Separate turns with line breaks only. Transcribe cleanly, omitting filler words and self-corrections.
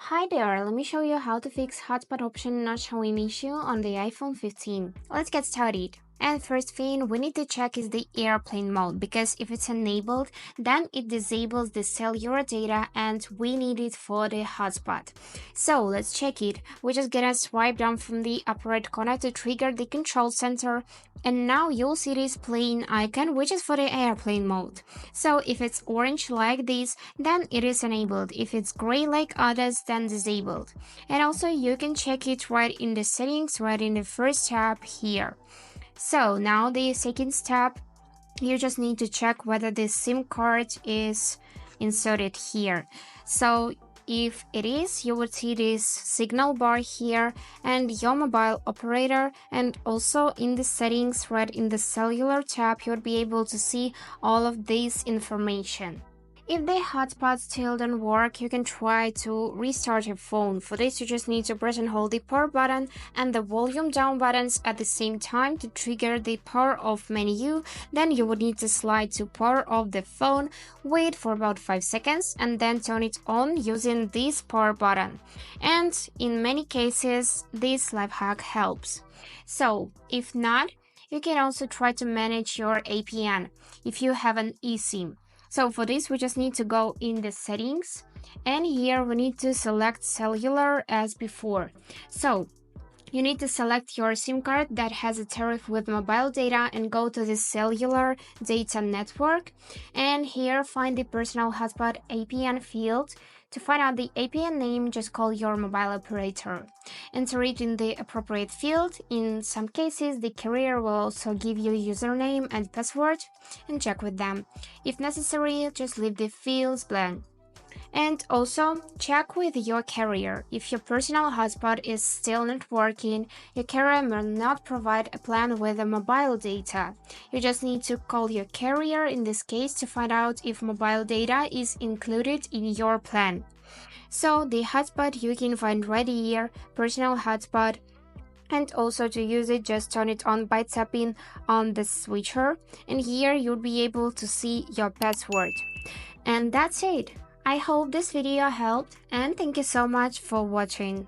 Hi there, let me show you how to fix hotspot option not showing issue on the iPhone 15. Let's get started. And first thing we need to check is the airplane mode, because if it's enabled, then it disables the cellular data and we need it for the hotspot. So let's check it. We're just gonna swipe down from the upper right corner to trigger the control center, and now you'll see this plane icon which is for the airplane mode. So if it's orange like this, then it is enabled. If it's gray like others, then disabled. And also you can check it right in the settings, right in the first tab here. So now the second step, you just need to check whether the SIM card is inserted here. So if it is, you would see this signal bar here and your mobile operator, and also in the settings right in the cellular tab you would be able to see all of this information. If the hotspot still don't work, you can try to restart your phone. For this, you just need to press and hold the power button and the volume down buttons at the same time to trigger the power off menu. Then you would need to slide to power off the phone, wait for about 5 seconds, and then turn it on using this power button. And in many cases, this life hack helps. So, if not, you can also try to manage your APN if you have an eSIM. So for this, we just need to go in the settings, and here we need to select cellular as before. So you need to select your SIM card that has a tariff with mobile data and go to the cellular data network, and here find the personal hotspot APN field. To find out the APN name, just call your mobile operator. Enter it in the appropriate field. In some cases, the carrier will also give you username and password, and check with them. If necessary, just leave the fields blank. And also, check with your carrier. If your personal hotspot is still not working, your carrier will not provide a plan with the mobile data. You just need to call your carrier in this case to find out if mobile data is included in your plan. So the hotspot you can find right here, personal hotspot, and also to use it, just turn it on by tapping on the switcher, and here you'll be able to see your password. And that's it. I hope this video helped, and thank you so much for watching.